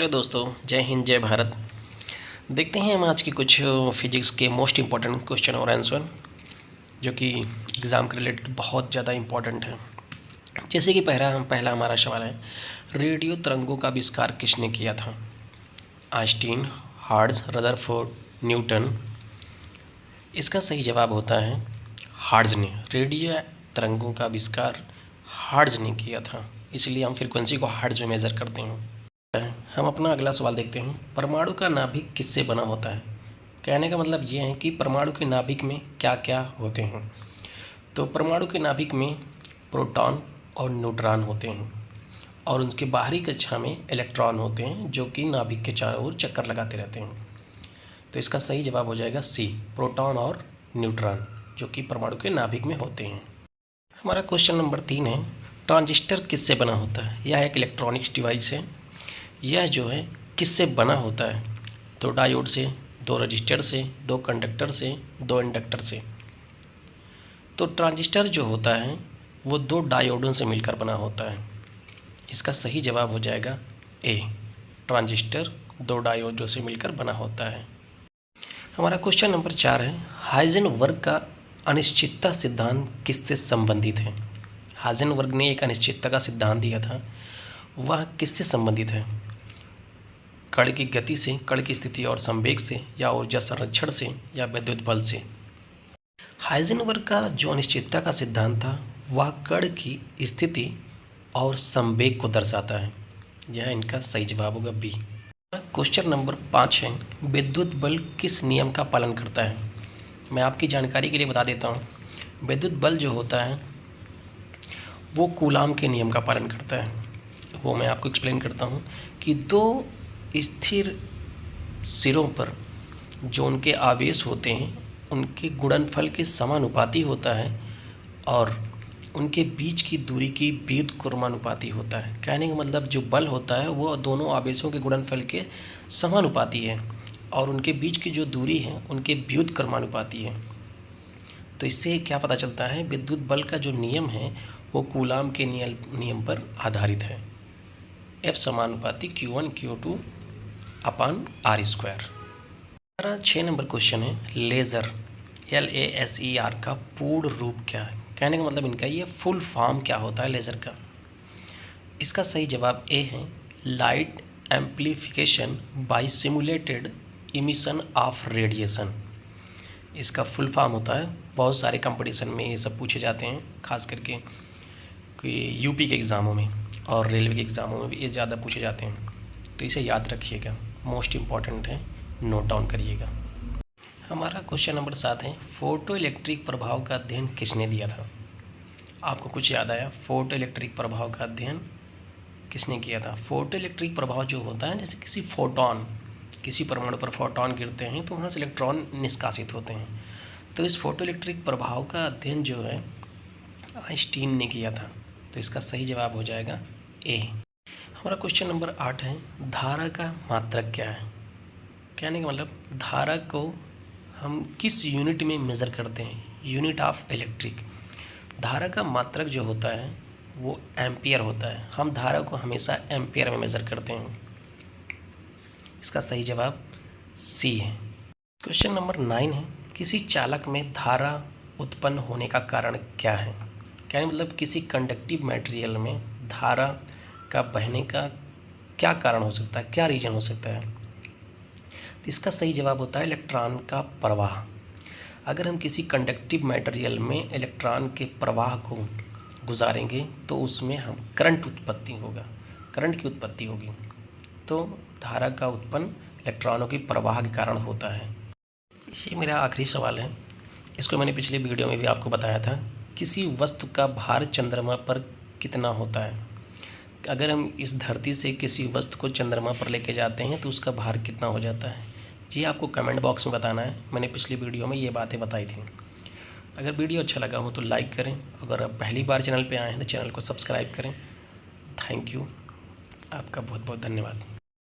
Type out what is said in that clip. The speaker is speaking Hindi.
हेलो दोस्तों, जय हिंद जय भारत। देखते हैं हम आज की कुछ फिजिक्स के मोस्ट इम्पॉर्टेंट क्वेश्चन और आंसर जो कि एग्ज़ाम के रिलेटेड बहुत ज़्यादा इम्पॉर्टेंट है। जैसे कि पहला हमारा सवाल है, रेडियो तरंगों का आविष्कार किसने किया था? Einstein, Hertz, Rutherford, Newton. इसका सही जवाब होता है हार्ट्ज ने। रेडियो तरंगों का आविष्कार हार्ट्ज ने किया था, इसलिए हम फ्रीक्वेंसी को हार्ट्ज में मेज़र करते हैं। हम अपना अगला सवाल देखते हैं, परमाणु का नाभिक किससे बना होता है? कहने का मतलब ये है कि परमाणु के नाभिक में क्या क्या होते हैं। तो परमाणु के नाभिक में प्रोटॉन और न्यूट्रॉन होते हैं और उनके बाहरी कक्षा में इलेक्ट्रॉन होते हैं जो कि नाभिक के चारों ओर चक्कर लगाते रहते हैं। तो इसका सही जवाब हो जाएगा सी, प्रोटॉन और न्यूट्रॉन जो कि परमाणु के नाभिक में होते हैं। हमारा क्वेश्चन नंबर 3 है, ट्रांजिस्टर किससे बना होता है? यह एक इलेक्ट्रॉनिक्स डिवाइस है। यह जो है किससे बना होता है? 2 डायोड से, 2 रजिस्टर से, 2 कंडक्टर से, 2 इंडक्टर से। तो ट्रांजिस्टर जो होता है वो 2 डायोडों से मिलकर बना होता है। इसका सही जवाब हो जाएगा ए, ट्रांजिस्टर 2 डायोडों से मिलकर बना होता है। हमारा क्वेश्चन नंबर 4 है, हाइजेनबर्ग का अनिश्चितता सिद्धांत किससे संबंधित है? हाइजेनबर्ग ने एक अनिश्चितता का सिद्धांत दिया था, वह किससे संबंधित है? कण की गति से, कण की स्थिति और संवेग से, या ऊर्जा संरक्षण से, या विद्युत बल से। हाइजेनबर्ग का जो अनिश्चितता का सिद्धांत था वह कण की स्थिति और संवेग को दर्शाता है। यह इनका सही जवाब होगा बी। क्वेश्चन नंबर 5 है, विद्युत बल किस नियम का पालन करता है? मैं आपकी जानकारी के लिए बता देता हूँ, विद्युत बल जो होता है वो कूलाम के नियम का पालन करता है। वो मैं आपको एक्सप्लेन करता हूँ कि 2 स्थिर सिरों पर जो उनके आवेश होते हैं उनके गुणनफल के समानुपाती होता है और उनके बीच की दूरी की व्युत्क्रमानुपाती होता है। कहने का मतलब जो बल होता है वो दोनों आवेशों के गुणनफल के समानुपाती है और उनके बीच की जो दूरी है उनके व्युत्क्रमानुपाती है। तो इससे क्या पता चलता है, विद्युत बल का जो नियम है वो कूलाम के नियम पर आधारित है। F समानुपाती Q1 Q2 अपान R स्क्वायर। हमारा 6 नंबर क्वेश्चन है, लेज़र LASER का पूर्ण रूप क्या है? कहने का मतलब इनका ये फुल फॉर्म क्या होता है लेज़र का? इसका सही जवाब ए है, light amplification by simulated emission of radiation. इसका फुल फॉर्म होता है, बहुत सारे कंपटीशन में ये सब पूछे जाते हैं, खास करके यूपी के एग्ज़ामों में और रेलवे के एग्ज़ामों में भी ये ज़्यादा पूछे जाते हैं। तो इसे याद रखिएगा, मोस्ट इम्पॉर्टेंट है, नोट डाउन करिएगा। हमारा क्वेश्चन नंबर 7 है, फोटो इलेक्ट्रिक प्रभाव का अध्ययन किसने दिया था? आपको कुछ याद आया? फोटो इलेक्ट्रिक प्रभाव का अध्ययन किसने किया था? फोटो इलेक्ट्रिक प्रभाव जो होता है, जैसे किसी परमाणु पर फोटॉन गिरते हैं तो वहाँ से इलेक्ट्रॉन निष्कासित होते हैं। तो इस फोटो इलेक्ट्रिक प्रभाव का अध्ययन जो है आइंस्टीन ने किया था। तो इसका सही जवाब हो जाएगा ए। हमारा क्वेश्चन नंबर 8 है, धारा का मात्रक क्या है? कहने का मतलब धारा को हम किस यूनिट में मेज़र करते हैं? Unit of electric. धारा का मात्रक जो होता है वो एम्पियर होता है। हम धारा को हमेशा एम्पियर में मेज़र करते हैं। इसका सही जवाब सी है। क्वेश्चन नंबर 9 है, किसी चालक में धारा उत्पन्न होने का कारण क्या है? कहने मतलब किसी कंडक्टिव मटेरियल में धारा का बहने का क्या कारण हो सकता है, क्या रीजन हो सकता है? तो इसका सही जवाब होता है इलेक्ट्रॉन का प्रवाह। अगर हम किसी कंडक्टिव मटेरियल में इलेक्ट्रॉन के प्रवाह को गुजारेंगे तो उसमें हम करंट की उत्पत्ति होगी। तो धारा का उत्पन्न इलेक्ट्रॉनों के प्रवाह के कारण होता है। ये मेरा आखिरी सवाल है, इसको मैंने पिछले वीडियो में भी आपको बताया था। किसी वस्तु का भार चंद्रमा पर कितना होता है? अगर हम इस धरती से किसी वस्तु को चंद्रमा पर लेके जाते हैं तो उसका भार कितना हो जाता है? जी आपको कमेंट बॉक्स में बताना है। मैंने पिछली वीडियो में ये बातें बताई थी। अगर वीडियो अच्छा लगा हो तो लाइक करें, अगर आप पहली बार चैनल पे आए हैं तो चैनल को सब्सक्राइब करें। थैंक यू, आपका बहुत बहुत धन्यवाद।